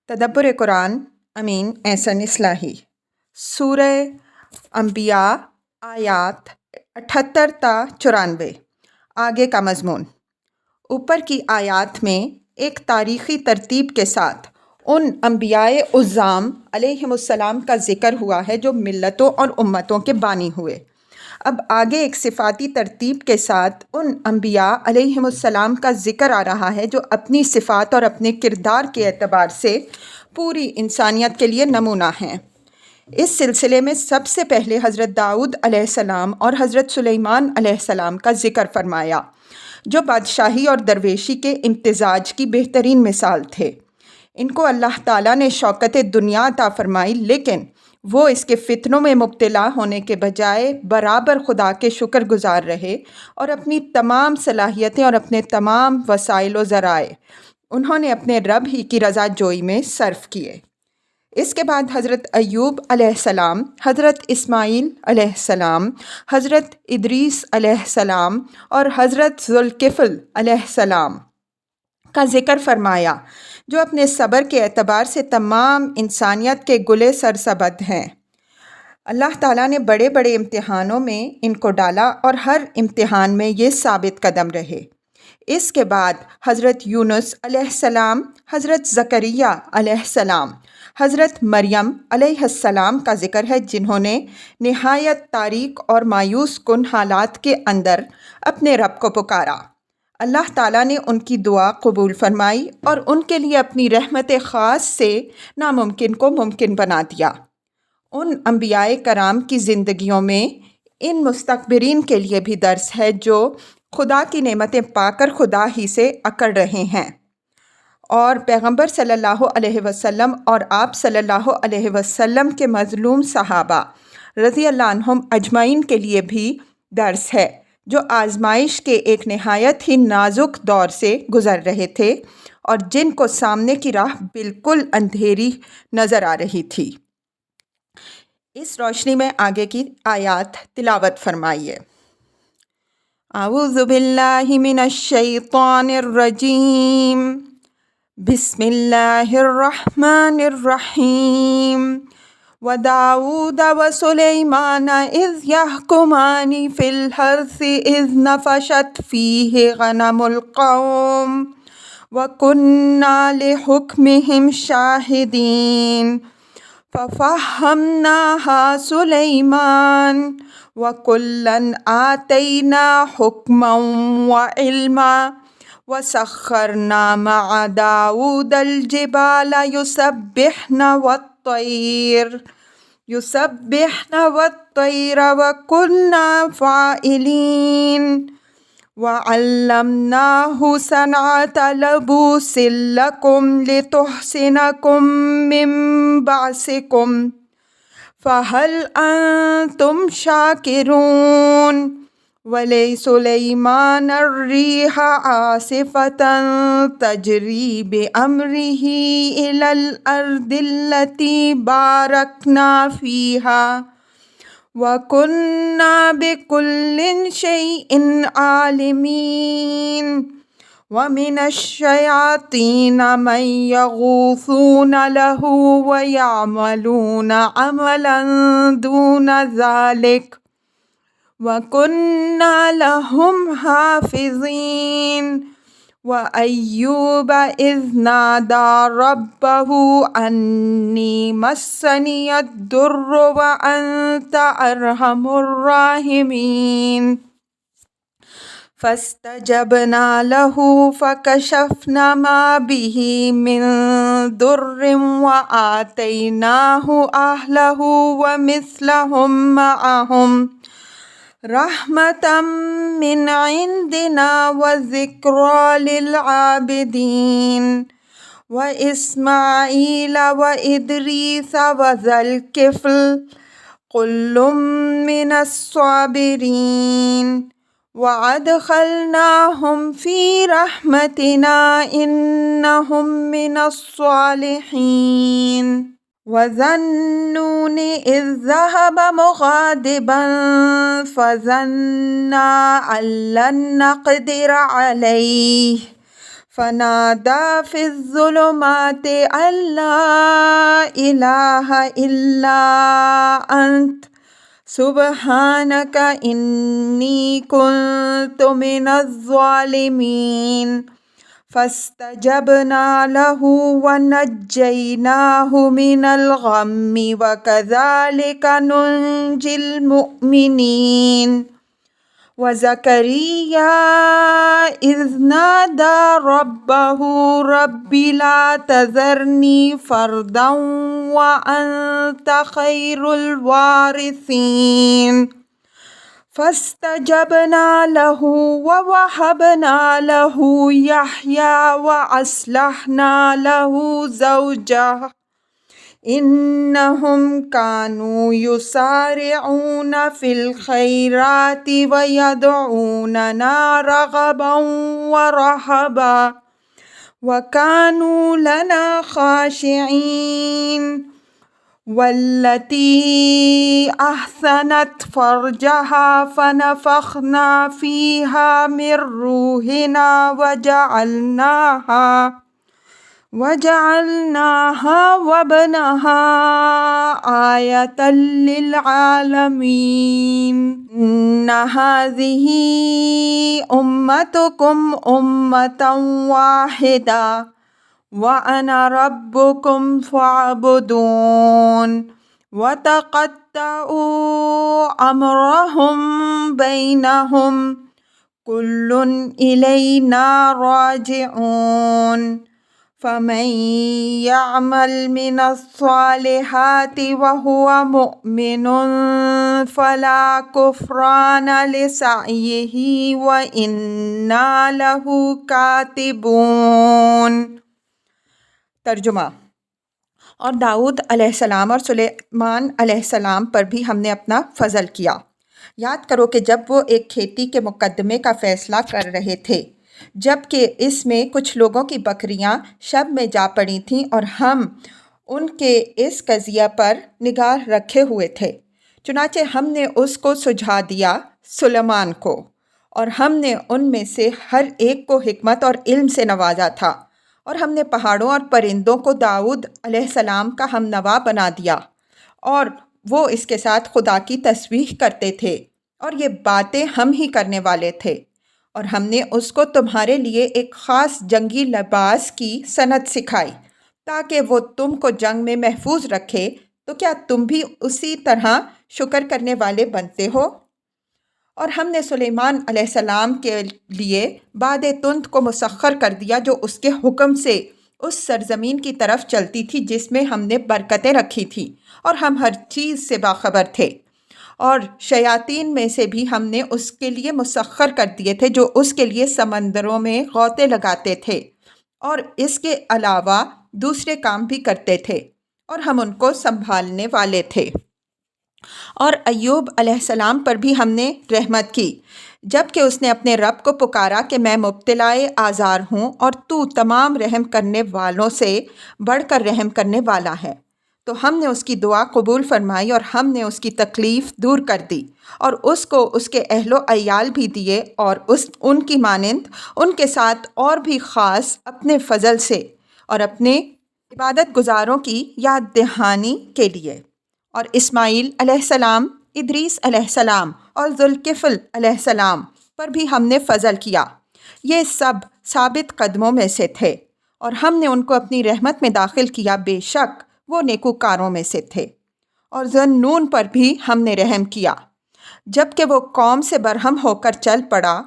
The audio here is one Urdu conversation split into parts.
تدبر قرآن امین احسن اصلاحی سورہ انبیاء آیات 78 تا 94۔ آگے کا مضمون۔ اوپر کی آیات میں ایک تاریخی ترتیب کے ساتھ ان انبیاء عظام علیہم السلام کا ذکر ہوا ہے جو ملتوں اور امتوں کے بانی ہوئے۔ اب آگے ایک صفاتی ترتیب کے ساتھ ان انبیاء علیہم السلام کا ذکر آ رہا ہے جو اپنی صفات اور اپنے کردار کے اعتبار سے پوری انسانیت کے لیے نمونہ ہیں۔ اس سلسلے میں سب سے پہلے حضرت داؤد علیہ السلام اور حضرت سلیمان علیہ السلام کا ذکر فرمایا، جو بادشاہی اور درویشی کے امتزاج کی بہترین مثال تھے۔ ان کو اللہ تعالیٰ نے شوکت دنیا عطا فرمائی، لیکن وہ اس کے فتنوں میں مبتلا ہونے کے بجائے برابر خدا کے شکر گزار رہے اور اپنی تمام صلاحیتیں اور اپنے تمام وسائل و ذرائع انہوں نے اپنے رب ہی کی رضا جوئی میں صرف کیے۔ اس کے بعد حضرت ایوب علیہ السلام، حضرت اسماعیل علیہ السلام، حضرت ادریس علیہ السلام اور حضرت ذوالکفل علیہ السلام کا ذکر فرمایا، جو اپنے صبر کے اعتبار سے تمام انسانیت کے گلے سرسبد ہیں۔ اللہ تعالیٰ نے بڑے بڑے امتحانوں میں ان کو ڈالا اور ہر امتحان میں یہ ثابت قدم رہے۔ اس کے بعد حضرت یونس علیہ السلام، حضرت زکریا علیہ السلام، حضرت مریم علیہ السلام کا ذکر ہے، جنہوں نے نہایت تاریک اور مایوس کن حالات کے اندر اپنے رب کو پکارا۔ اللہ تعالیٰ نے ان کی دعا قبول فرمائی اور ان کے لیے اپنی رحمت خاص سے ناممکن کو ممکن بنا دیا۔ ان انبیاء کرام کی زندگیوں میں ان مستکبرین کے لیے بھی درس ہے جو خدا کی نعمتیں پا کر خدا ہی سے اکڑ رہے ہیں، اور پیغمبر صلی اللہ علیہ وسلم اور آپ صلی اللہ علیہ وسلم کے مظلوم صحابہ رضی اللہ عنہم اجمعین کے لیے بھی درس ہے، جو آزمائش کے ایک نہایت ہی نازک دور سے گزر رہے تھے اور جن کو سامنے کی راہ بالکل اندھیری نظر آ رہی تھی۔ اس روشنی میں آگے کی آیات تلاوت فرمائیے۔ اعوذ باللہ من الشیطان الرجیم، بسم اللہ الرحمن الرحیم۔ وَدَاوُودَ وَسُلَيْمَانَ إِذْ يَحْكُمَانِ فِي الْحَرْثِ إِذْ نَفَشَتْ فِيهِ غَنَمُ الْقَوْمِ وَكُنَّا لِحُكْمِهِمْ شَاهِدِينَ فَفَهَّمْنَاهَا سُلَيْمَانَ وَكُلًّا آتَيْنَا حُكْمًا وَعِلْمًا وَسَخَّرْنَا مَعَ دَاوُودَ الْجِبَالَ يُسَبِّحْنَ وَالطَّيْرَ وَكُنَّا فَاعِلِينَ وَعَلَّمْنَاهُ صَنْعَةَ لَبُوسٍ لَكُمْ لِتُحْصِنَكُم مِّن بَأْسِكُمْ فَهَلْ أَنتُمْ شَاكِرُونَ۔ وَلِسُلَيْمَانَ الرِّيحَ عَاصِفَةً تَجْرِي بِأَمْرِهِ إِلَى الْأَرْضِ الَّتِي بَارَكْنَا فِيهَا وَكُنَّا بِكُلِّ شَيْءٍ عَالِمِينَ۔ وَمِنَ الشَّيَاطِينِ مَن يَغُوصُونَ لَهُ وَيَعْمَلُونَ عَمَلًا دُونَ ذَلِكَ وَكُنَّا لَهُمْ حَافِظِينَ۔ وَأَيُّوبَ إِذْ نَادَىٰ رَبَّهُ أَنِّي مَسَّنِيَ الضُّرُّ وَأَنْتَ أَرْحَمُ الرَّاحِمِينَ۔ فَاسْتَجَبْنَا لَهُ فَكَشَفْنَا مَا بِهِ مِن ضُرٍّ وَآتَيْنَاهُ أَهْلَهُ وَمِثْلَهُم مَّعَهُمْ رَحْمَةً مِّنْ عِندِنَا وَذِكْرَىٰ لِلْعَابِدِينَ۔ وَإِسْمَاعِيلَ وَإِدْرِيسَ وَذَا الْكِفْلِ كُلٌّ مِّنَ الصَّابِرِينَ۔ وَأَدْخَلْنَاهُمْ فِي رَحْمَتِنَا إِنَّهُم مِّنَ الصَّالِحِينَ۔ وَذَا النُّونِ إِذ ذَّهَبَ مُغَاضِبًا فَظَنَّ أَن لَّن نَّقْدِرَ عَلَيْهِ فنادى في الظلمات أن لا إله إلا أنت سبحانك إني كنت من الظالمين فاستجبنا له ونجيناه من الغم وكذلك ننجي المؤمنين وزكريا إذ نادى ربه رب لا تذرني فردا وأنت خير الوارثين فاستجبنا له ووهبنا له يحيى وأصلحنا له زوجه إنهم كانوا يسارعون في الخيرات ويدعوننا رغبا ورهبا وكانوا لنا خاشعين والتي أحسنت فرجها فنفخنا فيها من روحنا وجعلناها وابنها آية للعالمين إن هذه أمتكم أمة واحدة وأنا ربكم فاعبدون وتقطعوا أمرهم بينهم كل إلينا راجعون فمن يعمل من الصالحات وهو مؤمن فلا كفران لسعيه وإنا له كاتبون۔ ترجمہ۔ اور داؤد علیہ السلام اور سلیمان علیہ السلام پر بھی ہم نے اپنا فضل کیا۔ یاد کرو کہ جب وہ ایک کھیتی کے مقدمے کا فیصلہ کر رہے تھے، جب کہ اس میں کچھ لوگوں کی بکریاں شب میں جا پڑی تھیں اور ہم ان کے اس قضیہ پر نگاہ رکھے ہوئے تھے، چنانچہ ہم نے اس کو سجھا دیا سلیمان کو، اور ہم نے ان میں سے ہر ایک کو حکمت اور علم سے نوازا تھا، اور ہم نے پہاڑوں اور پرندوں کو داؤد علیہ السلام کا ہم نوا بنا دیا، اور وہ اس کے ساتھ خدا کی تسبیح کرتے تھے، اور یہ باتیں ہم ہی کرنے والے تھے، اور ہم نے اس کو تمہارے لیے ایک خاص جنگی لباس کی صنعت سکھائی تاکہ وہ تم کو جنگ میں محفوظ رکھے، تو کیا تم بھی اسی طرح شکر کرنے والے بنتے ہو؟ اور ہم نے سلیمان علیہ السلام کے لیے باد تند کو مسخر کر دیا جو اس کے حکم سے اس سرزمین کی طرف چلتی تھی جس میں ہم نے برکتیں رکھی تھیں، اور ہم ہر چیز سے باخبر تھے، اور شیاطین میں سے بھی ہم نے اس کے لیے مسخر کر دیے تھے جو اس کے لیے سمندروں میں غوطے لگاتے تھے اور اس کے علاوہ دوسرے کام بھی کرتے تھے، اور ہم ان کو سنبھالنے والے تھے۔ اور ایوب علیہ السلام پر بھی ہم نے رحمت کی جب کہ اس نے اپنے رب کو پکارا کہ میں مبتلا آزار ہوں اور تو تمام رحم کرنے والوں سے بڑھ کر رحم کرنے والا ہے، تو ہم نے اس کی دعا قبول فرمائی اور ہم نے اس کی تکلیف دور کر دی، اور اس کو اس کے اہل و عیال بھی دیے، اور ان کی مانند ان کے ساتھ اور بھی خاص اپنے فضل سے اور اپنے عبادت گزاروں کی یاد دہانی کے لیے۔ اور اسماعیل علیہ السلام، ادریس علیہ السلام اور ذوالکفل علیہ السلام پر بھی ہم نے فضل کیا، یہ سب ثابت قدموں میں سے تھے، اور ہم نے ان کو اپنی رحمت میں داخل کیا، بے شک وہ نیکوکاروں میں سے تھے۔ اور ذوالنون پر بھی ہم نے رحم کیا جب کہ وہ قوم سے برہم ہو کر چل پڑا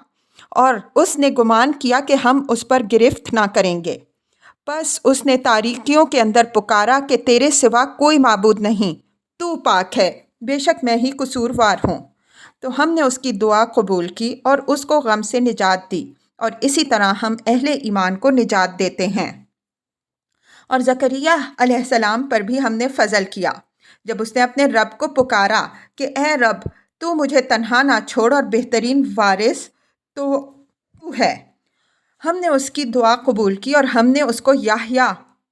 اور اس نے گمان کیا کہ ہم اس پر گرفت نہ کریں گے، بس اس نے تاریکیوں کے اندر پکارا کہ تیرے سوا کوئی معبود نہیں، تو پاک ہے، بے شک میں ہی قصوروار ہوں۔ تو ہم نے اس کی دعا قبول کی اور اس کو غم سے نجات دی، اور اسی طرح ہم اہل ایمان کو نجات دیتے ہیں۔ اور زکریا علیہ السلام پر بھی ہم نے فضل کیا جب اس نے اپنے رب کو پکارا کہ اے رب تو مجھے تنہا نہ چھوڑ اور بہترین وارث تو ہے۔ ہم نے اس کی دعا قبول کی اور ہم نے اس کو یحییٰ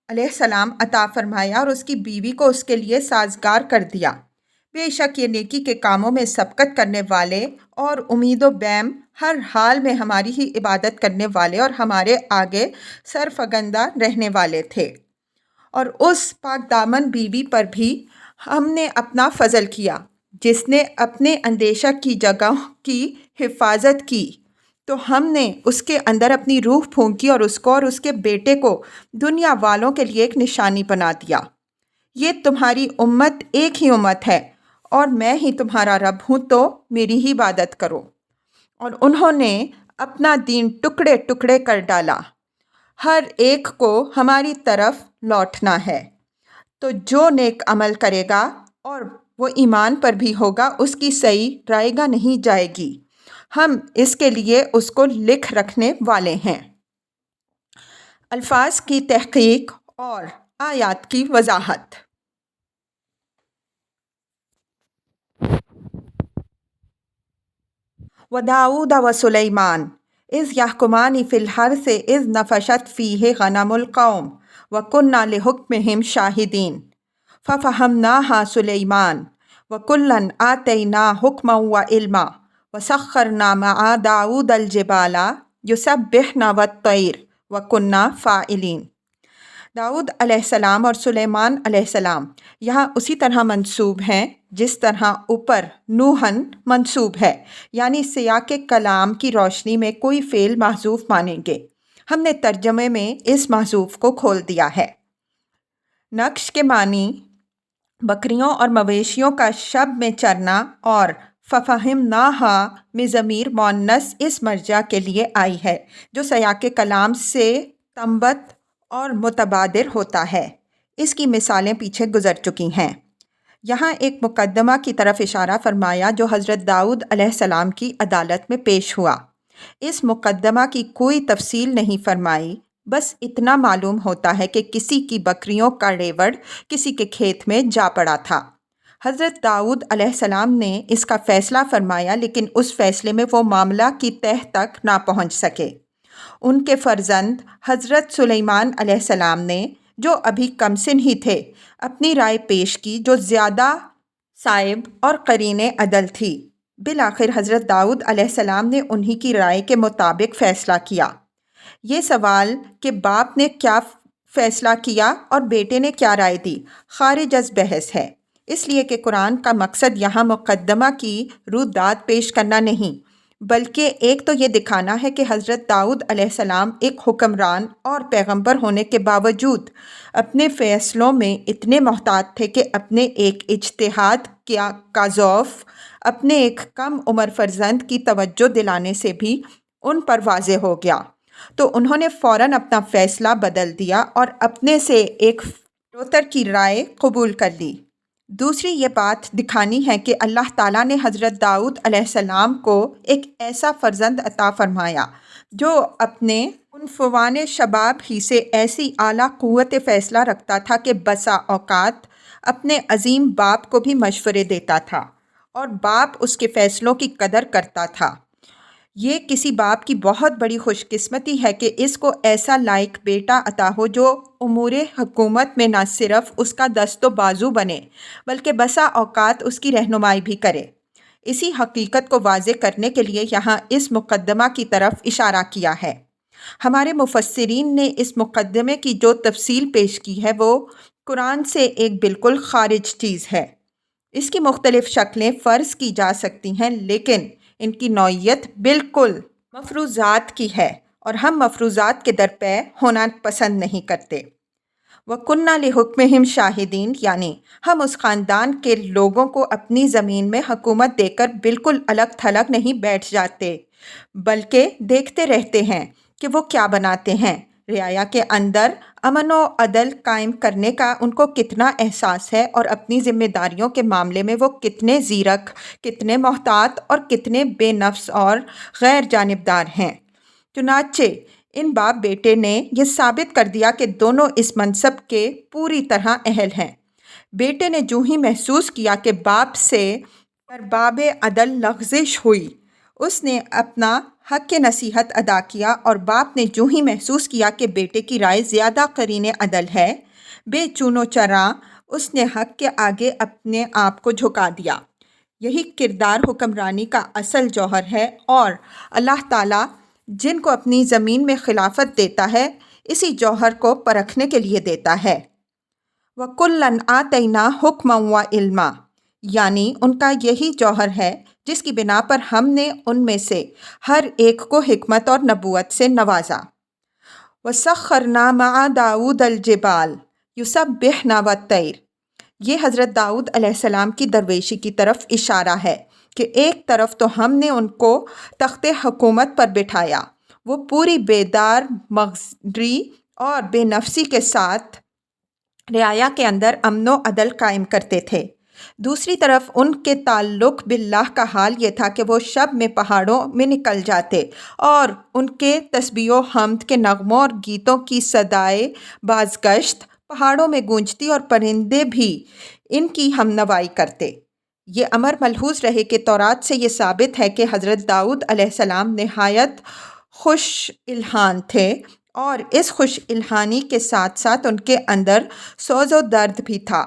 علیہ السلام عطا فرمایا اور اس کی بیوی کو اس کے لیے سازگار کر دیا۔ بے شک یہ نیکی کے کاموں میں سبقت کرنے والے اور امید و بیم ہر حال میں ہماری ہی عبادت کرنے والے اور ہمارے آگے سرفگندہ رہنے والے تھے۔ اور اس پاک دامن بیوی پر بھی ہم نے اپنا فضل کیا جس نے اپنے اندیشہ کی جگہ کی حفاظت کی، تو ہم نے اس کے اندر اپنی روح پھونکی اور اس کو اور اس کے بیٹے کو دنیا والوں کے لیے ایک نشانی بنا دیا۔ یہ تمہاری امت ایک ہی امت ہے اور میں ہی تمہارا رب ہوں، تو میری ہی عبادت کرو۔ اور انہوں نے اپنا دین ٹکڑے ٹکڑے کر ڈالا، ہر ایک کو ہماری طرف لوٹنا ہے۔ تو جو نیک عمل کرے گا اور وہ ایمان پر بھی ہوگا، اس کی صحیح رائے گا نہیں جائے گی، ہم اس کے لیے اس کو لکھ رکھنے والے ہیں۔ الفاظ کی تحقیق اور آیات کی وضاحت۔ وَدَاؤُدَ وَسُلَيْمَانَ اِذْ يَحْكُمَانِ فِي الْحَرْثِ اِذْ نَفَشَتْ فِيهِ غَنَمُ الْقَوْمِ وَكُنَّا لِحُكْمِهِمْ شَاهِدِينَ فَفَهَمْنَاهَا سُلَيْمَانَ وَكُلًّا آتَيْنَا حُكْمًا وَعِلْمًا وَسَخَّرْنَا مَعَ دَاؤُدَ الْجِبَالَ يُسَبِّحْنَ وَالطَّيْرَ وَكُنَّا فَاعِلِينَ۔ داؤد علیہ السلام اور سلیمان علیہ السلام یہاں اسی طرح منسوب ہیں جس طرح اوپر نوحن منسوب ہے، یعنی سیاق کلام کی روشنی میں کوئی فعل محذوف مانیں گے۔ ہم نے ترجمے میں اس محذوف کو کھول دیا ہے۔ نقش کے معنی بکریوں اور مویشیوں کا شب میں چرنا، اور فَفَهِمْنَاهَا میں ضمیر مؤنث اس مرجع کے لیے آئی ہے جو سیاق کلام سے تنبت اور متبادر ہوتا ہے۔ اس کی مثالیں پیچھے گزر چکی ہیں۔ یہاں ایک مقدمہ کی طرف اشارہ فرمایا جو حضرت داؤد علیہ السلام کی عدالت میں پیش ہوا۔ اس مقدمہ کی کوئی تفصیل نہیں فرمائی، بس اتنا معلوم ہوتا ہے کہ کسی کی بکریوں کا ریوڑ کسی کے کھیت میں جا پڑا تھا۔ حضرت داؤد علیہ السلام نے اس کا فیصلہ فرمایا، لیکن اس فیصلے میں وہ معاملہ کی تہ تک نہ پہنچ سکے۔ ان کے فرزند حضرت سلیمان علیہ السلام نے، جو ابھی کمسن ہی تھے، اپنی رائے پیش کی جو زیادہ صائب اور قرین عدل تھی۔ بالآخر حضرت داؤد علیہ السلام نے انہی کی رائے کے مطابق فیصلہ کیا۔ یہ سوال کہ باپ نے کیا فیصلہ کیا اور بیٹے نے کیا رائے دی، خارج از بحث ہے، اس لیے کہ قرآن کا مقصد یہاں مقدمہ کی رودات پیش کرنا نہیں، بلکہ ایک تو یہ دکھانا ہے کہ حضرت داؤد علیہ السلام ایک حکمران اور پیغمبر ہونے کے باوجود اپنے فیصلوں میں اتنے محتاط تھے کہ اپنے ایک اجتہاد کا ضعف اپنے ایک کم عمر فرزند کی توجہ دلانے سے بھی ان پر واضح ہو گیا، تو انہوں نے فوراً اپنا فیصلہ بدل دیا اور اپنے سے ایک روتر کی رائے قبول کر لی۔ دوسری یہ بات دکھانی ہے کہ اللہ تعالیٰ نے حضرت داؤد علیہ السلام کو ایک ایسا فرزند عطا فرمایا جو اپنے عنفوان شباب ہی سے ایسی اعلیٰ قوت فیصلہ رکھتا تھا کہ بسا اوقات اپنے عظیم باپ کو بھی مشورے دیتا تھا اور باپ اس کے فیصلوں کی قدر کرتا تھا۔ یہ کسی باپ کی بہت بڑی خوش قسمتی ہے کہ اس کو ایسا لائق بیٹا عطا ہو جو امور حکومت میں نہ صرف اس کا دست و بازو بنے بلکہ بسا اوقات اس کی رہنمائی بھی کرے۔ اسی حقیقت کو واضح کرنے کے لیے یہاں اس مقدمہ کی طرف اشارہ کیا ہے۔ ہمارے مفسرین نے اس مقدمے کی جو تفصیل پیش کی ہے وہ قرآن سے ایک بالکل خارج چیز ہے۔ اس کی مختلف شکلیں فرض کی جا سکتی ہیں، لیکن ان کی نوعیت بالکل مفروضات کی ہے اور ہم مفروضات کے درپے ہونا پسند نہیں کرتے۔ وَكُنَّا لِحُكْمِهِمْ شَاهِدِينَ یعنی ہم اس خاندان کے لوگوں کو اپنی زمین میں حکومت دے کر بالکل الگ تھلگ نہیں بیٹھ جاتے، بلکہ دیکھتے رہتے ہیں کہ وہ کیا بناتے ہیں۔ رعایا کے اندر امن و عدل قائم کرنے کا ان کو کتنا احساس ہے اور اپنی ذمہ داریوں کے معاملے میں وہ کتنے زیرک، کتنے محتاط اور کتنے بے نفس اور غیر جانبدار ہیں۔ چنانچہ ان باپ بیٹے نے یہ ثابت کر دیا کہ دونوں اس منصب کے پوری طرح اہل ہیں۔ بیٹے نے جو ہی محسوس کیا کہ باپ سے ارباب عدل لغزش ہوئی، اس نے اپنا حق نصیحت ادا کیا، اور باپ نے جو ہی محسوس کیا کہ بیٹے کی رائے زیادہ قرین عدل ہے، بے چون و چراں اس نے حق کے آگے اپنے آپ کو جھکا دیا۔ یہی کردار حکمرانی کا اصل جوہر ہے، اور اللہ تعالیٰ جن کو اپنی زمین میں خلافت دیتا ہے اسی جوہر کو پرکھنے کے لیے دیتا ہے۔ وَكُلًّا آتَيْنَا حُكْمًا وَعِلْمًا، یعنی ان کا یہی جوہر ہے جس کی بنا پر ہم نے ان میں سے ہر ایک کو حکمت اور نبوت سے نوازا۔ وَسَخَّرْنَا مَعَ دَاوُودَ الْجِبَالَ يُسَبِّحْنَ وَالطَّيْرَ، یہ حضرت داؤد علیہ السلام کی درویشی کی طرف اشارہ ہے کہ ایک طرف تو ہم نے ان کو تخت حکومت پر بٹھایا، وہ پوری بیدار مغزی اور بے نفسی کے ساتھ رعایا کے اندر امن و عدل قائم کرتے تھے۔ دوسری طرف ان کے تعلق باللہ کا حال یہ تھا کہ وہ شب میں پہاڑوں میں نکل جاتے اور ان کے تسبیح و حمد کے نغموں اور گیتوں کی صدائے بازگشت پہاڑوں میں گونجتی اور پرندے بھی ان کی ہم نوائی کرتے۔ یہ امر ملحوظ رہے کہ تورات سے یہ ثابت ہے کہ حضرت داؤد علیہ السلام نہایت خوش الحان تھے، اور اس خوش الحانی کے ساتھ ساتھ ان کے اندر سوز و درد بھی تھا۔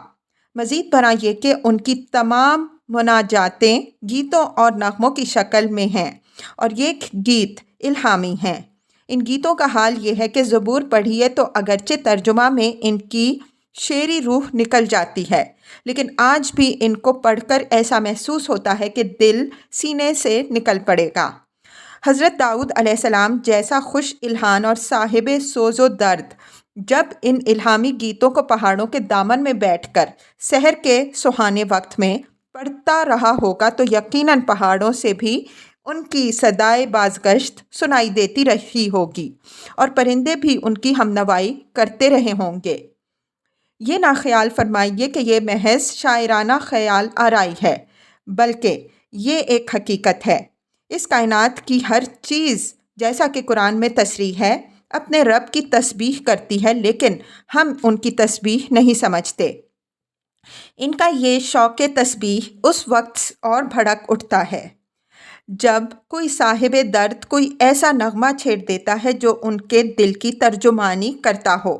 مزید برآں یہ کہ ان کی تمام مناجاتیں گیتوں اور نغموں کی شکل میں ہیں، اور یہ گیت الہامی ہیں۔ ان گیتوں کا حال یہ ہے کہ زبور پڑھیے تو اگرچہ ترجمہ میں ان کی شعری روح نکل جاتی ہے، لیکن آج بھی ان کو پڑھ کر ایسا محسوس ہوتا ہے کہ دل سینے سے نکل پڑے گا۔ حضرت داؤد علیہ السلام جیسا خوش الحان اور صاحب سوز و درد جب ان الہامی گیتوں کو پہاڑوں کے دامن میں بیٹھ کر سحر کے سہانے وقت میں پڑھتا رہا ہوگا تو یقیناً پہاڑوں سے بھی ان کی صدائے بازگشت سنائی دیتی رہی ہوگی، اور پرندے بھی ان کی ہمنوائی کرتے رہے ہوں گے۔ یہ نہ خیال فرمائیے کہ یہ محض شاعرانہ خیال آرائی ہے، بلکہ یہ ایک حقیقت ہے۔ اس کائنات کی ہر چیز، جیسا کہ قرآن میں تصریح ہے، اپنے رب کی تسبیح کرتی ہے، لیکن ہم ان کی تسبیح نہیں سمجھتے۔ ان کا یہ شوق تسبیح اس وقت اور بھڑک اٹھتا ہے جب کوئی صاحب درد کوئی ایسا نغمہ چھیڑ دیتا ہے جو ان کے دل کی ترجمانی کرتا ہو۔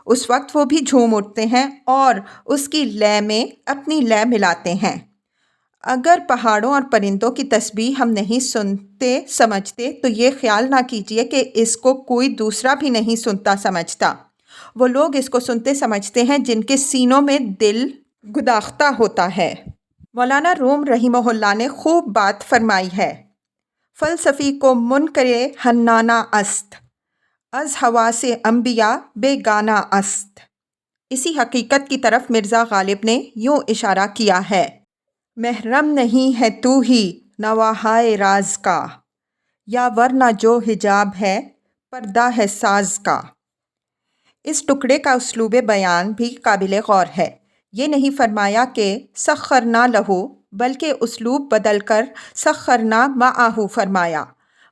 اس وقت وہ بھی جھوم اٹھتے ہیں اور اس کی لے میں اپنی لے ملاتے ہیں۔ اگر پہاڑوں اور پرندوں کی تسبیح ہم نہیں سنتے سمجھتے تو یہ خیال نہ کیجیے کہ اس کو کوئی دوسرا بھی نہیں سنتا سمجھتا۔ وہ لوگ اس کو سنتے سمجھتے ہیں جن کے سینوں میں دل گداختہ ہوتا ہے۔ مولانا روم رحمہ اللہ نے خوب بات فرمائی ہے، فلسفی کو منکر حنانہ است، از حواس انبیاء بیگانہ است۔ اسی حقیقت کی طرف مرزا غالب نے یوں اشارہ کیا ہے، محرم نہیں ہے تو ہی نواحائے راز کا، یا ورنہ جو حجاب ہے پردہ ہے ساز کا۔ اس ٹکڑے کا اسلوب بیان بھی قابل غور ہے۔ یہ نہیں فرمایا کہ سخرنا لہو، بلکہ اسلوب بدل کر سخرنا معاہو فرمایا۔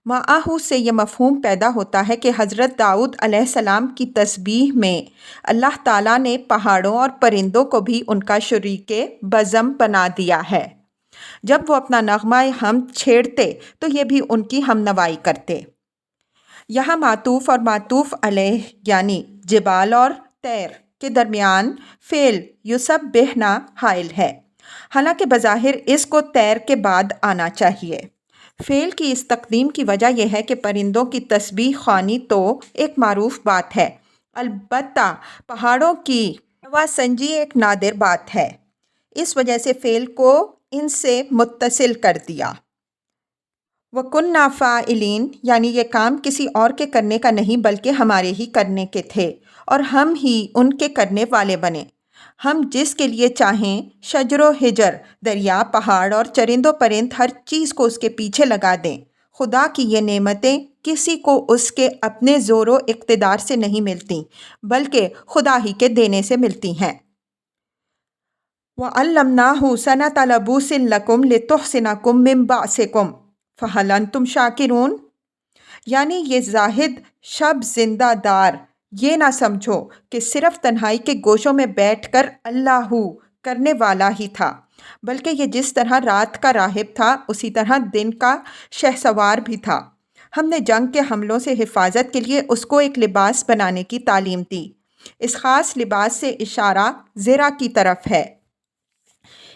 معاہو سے یہ مفہوم پیدا ہوتا ہے کہ حضرت داؤد علیہ السلام کی تسبیح میں اللہ تعالیٰ نے پہاڑوں اور پرندوں کو بھی ان کا شریک بزم بنا دیا ہے۔ جب وہ اپنا نغمہ حمد چھیڑتے تو یہ بھی ان کی ہمنوائی کرتے۔ یہاں معطوف اور معطوف علیہ یعنی جبال اور طیر کے درمیان فعل یسبحنا حائل ہے، حالانکہ بظاہر اس کو طیر کے بعد آنا چاہیے۔ فعل کی اس تقدیم کی وجہ یہ ہے کہ پرندوں کی تسبیح خوانی تو ایک معروف بات ہے، البتہ پہاڑوں کی نواسنجی ایک نادر بات ہے، اس وجہ سے فعل کو ان سے متصل کر دیا۔ وَكُنَّا فَاعِلِينَ، یعنی یہ کام کسی اور کے کرنے کا نہیں بلکہ ہمارے ہی کرنے کے تھے، اور ہم ہی ان کے کرنے والے بنے۔ ہم جس کے لیے چاہیں شجر و حجر، دریا، پہاڑ اور چرند و پرند ہر چیز کو اس کے پیچھے لگا دیں۔ خدا کی یہ نعمتیں کسی کو اس کے اپنے زور و اقتدار سے نہیں ملتی بلکہ خدا ہی کے دینے سے ملتی ہیں۔ وَعَلَّمْنَاهُ صَنْعَةَ لَبُوسٍ لَكُمْ لِتُحْصِنَكُم مِّن بَأْسِكُمْ فَهَلْ أَنتُمْ شَاكِرُونَ، یعنی یہ زاہد شب زندہ دار یہ نہ سمجھو کہ صرف تنہائی کے گوشوں میں بیٹھ کر اللہ کرنے والا ہی تھا، بلکہ یہ جس طرح رات کا راہب تھا اسی طرح دن کا شہسوار بھی تھا۔ ہم نے جنگ کے حملوں سے حفاظت کے لیے اس کو ایک لباس بنانے کی تعلیم دی۔ اس خاص لباس سے اشارہ زرہ کی طرف ہے۔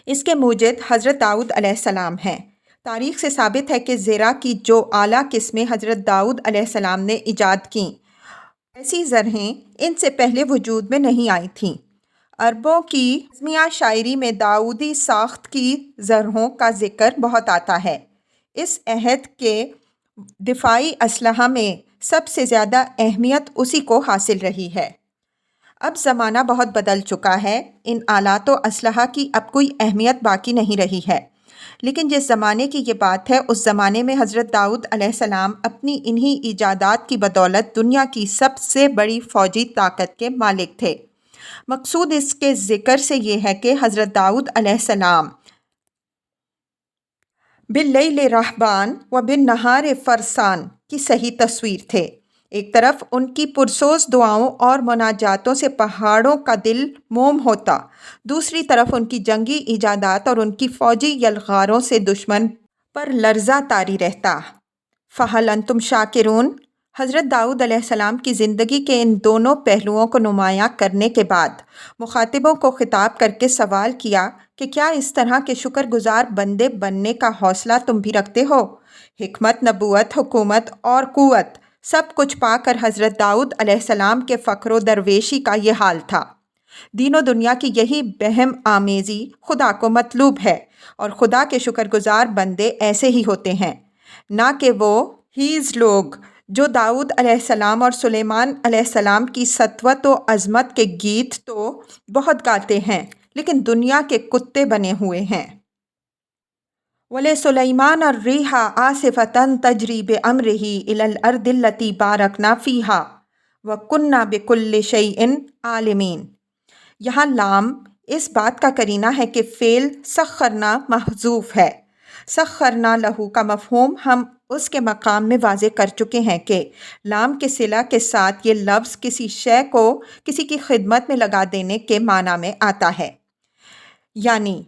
اس کے موجد حضرت داؤد علیہ السلام ہیں۔ تاریخ سے ثابت ہے کہ زرہ کی جو اعلیٰ قسمیں حضرت داؤد علیہ السلام نے ایجاد کیں، ایسی زرہیں ان سے پہلے وجود میں نہیں آئی تھیں۔ عربوں کی نظمیہ شاعری میں داؤدی ساخت کی زرہوں کا ذکر بہت آتا ہے۔ اس عہد کے دفاعی اسلحہ میں سب سے زیادہ اہمیت اسی کو حاصل رہی ہے۔ اب زمانہ بہت بدل چکا ہے، ان آلات و اسلحہ کی اب کوئی اہمیت باقی نہیں رہی ہے، لیکن جس زمانے کی یہ بات ہے اس زمانے میں حضرت داؤد علیہ السلام اپنی انہی ایجادات کی بدولت دنیا کی سب سے بڑی فوجی طاقت کے مالک تھے۔ مقصود اس کے ذکر سے یہ ہے کہ حضرت داؤد علیہ السلام باللیل رہبان و بالنہار فرسان کی صحیح تصویر تھے۔ ایک طرف ان کی پرسوز دعاؤں اور مناجاتوں سے پہاڑوں کا دل موم ہوتا، دوسری طرف ان کی جنگی ایجادات اور ان کی فوجی یلغاروں سے دشمن پر لرزہ طاری رہتا۔ فَهَلْ أَنْتُمْ شَاكِرُونَ؟ حضرت داؤد علیہ السلام کی زندگی کے ان دونوں پہلوؤں کو نمایاں کرنے کے بعد مخاطبوں کو خطاب کر کے سوال کیا کہ کیا اس طرح کے شکر گزار بندے بننے کا حوصلہ تم بھی رکھتے ہو؟ حکمت، نبوت، حکومت اور قوت سب کچھ پا کر حضرت داؤد علیہ السلام کے فخر و درویشی کا یہ حال تھا۔ دین و دنیا کی یہی بہم آمیزی خدا کو مطلوب ہے، اور خدا کے شکر گزار بندے ایسے ہی ہوتے ہیں، نہ کہ وہ ہیز لوگ جو داؤد علیہ السلام اور سلیمان علیہ السلام کی سطوت و عظمت کے گیت تو بہت گاتے ہیں لیکن دنیا کے کتے بنے ہوئے ہیں۔ وَلِسُلَيْمَانَ الرِّيحَ عَاصِفَةً تَجْرِي بِأَمْرِهِ إِلَى الْأَرْضِ الَّتِي بَارَكْنَا فِيهَا وَكُنَّا بِكُلِّ شَيْءٍ عَالِمِينَ۔ یہاں لام اس بات کا قرینہ ہے کہ فعل سخرنا محذوف ہے۔ سخرنا لہو کا مفہوم ہم اس کے مقام میں واضح کر چکے ہیں کہ لام کے صلہ کے ساتھ یہ لفظ کسی شے کو کسی کی خدمت میں لگا دینے کے معنی میں آتا ہے، یعنی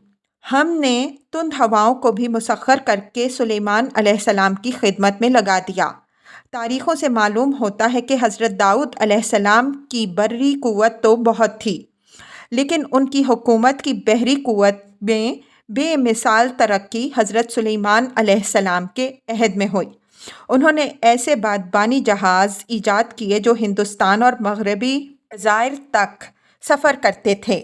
ہم نے تند ہواؤں کو بھی مسخر کر کے سلیمان علیہ السلام کی خدمت میں لگا دیا۔ تاریخوں سے معلوم ہوتا ہے کہ حضرت داؤد علیہ السلام کی بری قوت تو بہت تھی، لیکن ان کی حکومت کی بحری قوت میں بے مثال ترقی حضرت سلیمان علیہ السلام کے عہد میں ہوئی۔ انہوں نے ایسے بادبانی جہاز ایجاد کیے جو ہندوستان اور مغربی جزائر تک سفر کرتے تھے۔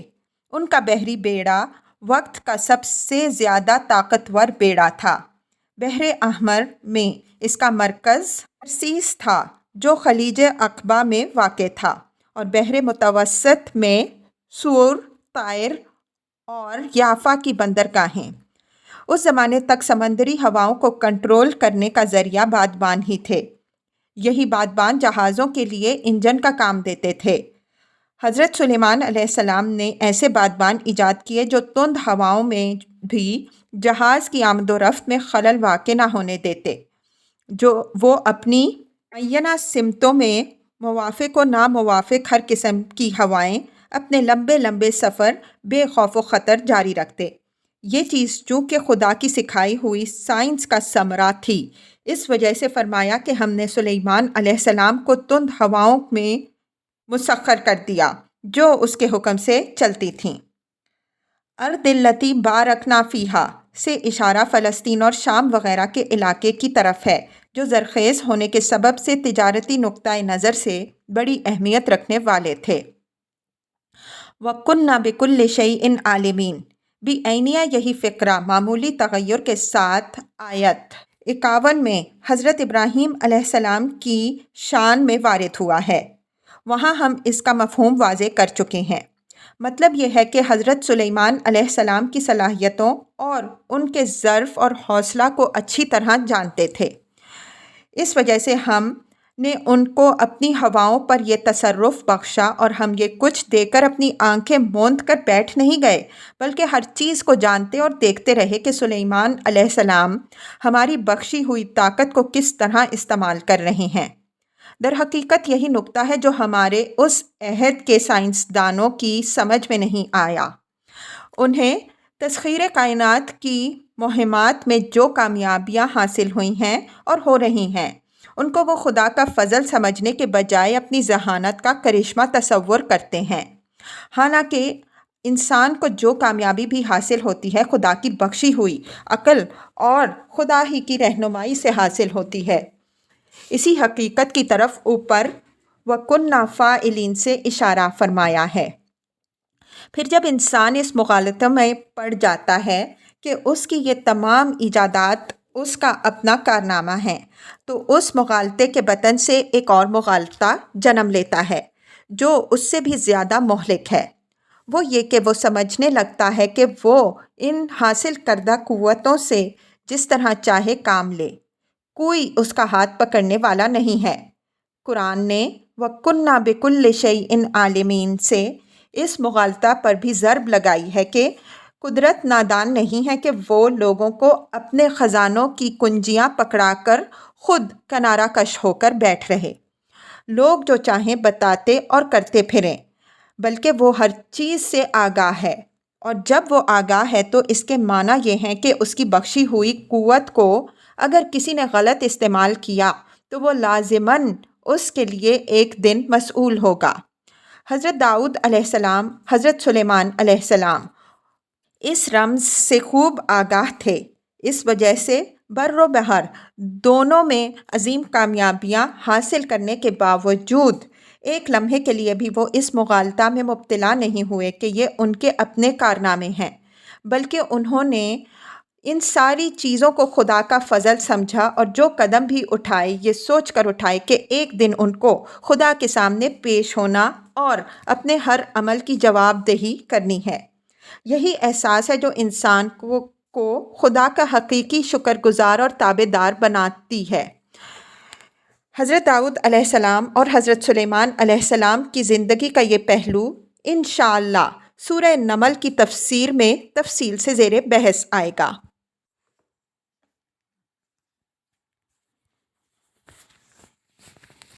ان کا بحری بیڑا وقت کا سب سے زیادہ طاقتور بیڑا تھا۔ بحر احمر میں اس کا مرکز ترسیس تھا جو خلیج عقبہ میں واقع تھا، اور بحر متوسط میں سور، طائر اور یافا کی بندرگاہیں۔ اس زمانے تک سمندری ہواؤں کو کنٹرول کرنے کا ذریعہ بادبان ہی تھے۔ یہی بادبان جہازوں کے لیے انجن کا کام دیتے تھے۔ حضرت سلیمان علیہ السلام نے ایسے بادبان ایجاد کیے جو تند ہواؤں میں بھی جہاز کی آمد و رفت میں خلل واقع نہ ہونے دیتے، جو وہ اپنی معینہ سمتوں میں موافق و ناموافق ہر قسم کی ہوائیں اپنے لمبے لمبے سفر بے خوف و خطر جاری رکھتے۔ یہ چیز چونکہ خدا کی سکھائی ہوئی سائنس کا ثمرہ تھی، اس وجہ سے فرمایا کہ ہم نے سلیمان علیہ السلام کو تند ہواؤں میں مسخر کر دیا جو اس کے حکم سے چلتی تھیں۔ ارض التی بارکنا فیہا سے اشارہ فلسطین اور شام وغیرہ کے علاقے کی طرف ہے جو زرخیز ہونے کے سبب سے تجارتی نقطۂ نظر سے بڑی اہمیت رکھنے والے تھے۔ وَكُنَّا بِكُلِّ شَيْءٍ عَالِمِينَ بھی عینیہ یہی فقرہ معمولی تغیر کے ساتھ آیت 51 میں حضرت ابراہیم علیہ السلام کی شان میں وارد ہوا ہے۔ وہاں ہم اس کا مفہوم واضح کر چکے ہیں۔ مطلب یہ ہے کہ حضرت سلیمان علیہ السلام کی صلاحیتوں اور ان کے ظرف اور حوصلہ کو اچھی طرح جانتے تھے۔ اس وجہ سے ہم نے ان کو اپنی ہواؤں پر یہ تصرف بخشا، اور ہم یہ کچھ دے کر اپنی آنکھیں موند کر بیٹھ نہیں گئے، بلکہ ہر چیز کو جانتے اور دیکھتے رہے کہ سلیمان علیہ السلام ہماری بخشی ہوئی طاقت کو کس طرح استعمال کر رہے ہیں۔ در حقیقت یہی نکتہ ہے جو ہمارے اس عہد کے سائنسدانوں کی سمجھ میں نہیں آیا۔ انہیں تسخیر کائنات کی مہمات میں جو کامیابیاں حاصل ہوئی ہیں اور ہو رہی ہیں، ان کو وہ خدا کا فضل سمجھنے کے بجائے اپنی ذہانت کا کرشمہ تصور کرتے ہیں۔ حالانکہ انسان کو جو کامیابی بھی حاصل ہوتی ہے خدا کی بخشی ہوئی عقل اور خدا ہی کی رہنمائی سے حاصل ہوتی ہے۔ اسی حقیقت کی طرف اوپر وَكُنَّا فَاعِلِينَ سے اشارہ فرمایا ہے۔ پھر جب انسان اس مغالطے میں پڑ جاتا ہے کہ اس کی یہ تمام ایجادات اس کا اپنا کارنامہ ہیں، تو اس مغالطے کے بطن سے ایک اور مغالطہ جنم لیتا ہے جو اس سے بھی زیادہ مہلک ہے۔ وہ یہ کہ وہ سمجھنے لگتا ہے کہ وہ ان حاصل کردہ قوتوں سے جس طرح چاہے کام لے، کوئی اس کا ہاتھ پکڑنے والا نہیں ہے۔ قرآن نے وَكُنَّا بِكُلِّ شَيْءٍ عَالِمِينَ سے اس مغالطہ پر بھی ضرب لگائی ہے کہ قدرت نادان نہیں ہے کہ وہ لوگوں کو اپنے خزانوں کی کنجیاں پکڑا کر خود کنارہ کش ہو کر بیٹھ رہے۔ لوگ جو چاہیں بتاتے اور کرتے پھریں، بلکہ وہ ہر چیز سے آگاہ ہے، اور جب وہ آگاہ ہے تو اس کے معنی یہ ہیں کہ اس کی بخشی ہوئی قوت کو اگر کسی نے غلط استعمال کیا تو وہ لازماً اس کے لیے ایک دن مسئول ہوگا۔ حضرت داؤد علیہ السلام، حضرت سلیمان علیہ السلام اس رمز سے خوب آگاہ تھے۔ اس وجہ سے بر و بحر دونوں میں عظیم کامیابیاں حاصل کرنے کے باوجود ایک لمحے کے لیے بھی وہ اس مغالطہ میں مبتلا نہیں ہوئے کہ یہ ان کے اپنے کارنامے ہیں، بلکہ انہوں نے ان ساری چیزوں کو خدا کا فضل سمجھا اور جو قدم بھی اٹھائے یہ سوچ کر اٹھائے کہ ایک دن ان کو خدا کے سامنے پیش ہونا اور اپنے ہر عمل کی جواب دہی کرنی ہے۔ یہی احساس ہے جو انسان کو خدا کا حقیقی شکر گزار اور تابع دار بناتی ہے۔ حضرت داؤد علیہ السلام اور حضرت سلیمان علیہ السلام کی زندگی کا یہ پہلو انشاءاللہ سورہ نمل کی تفسیر میں تفصیل سے زیر بحث آئے گا۔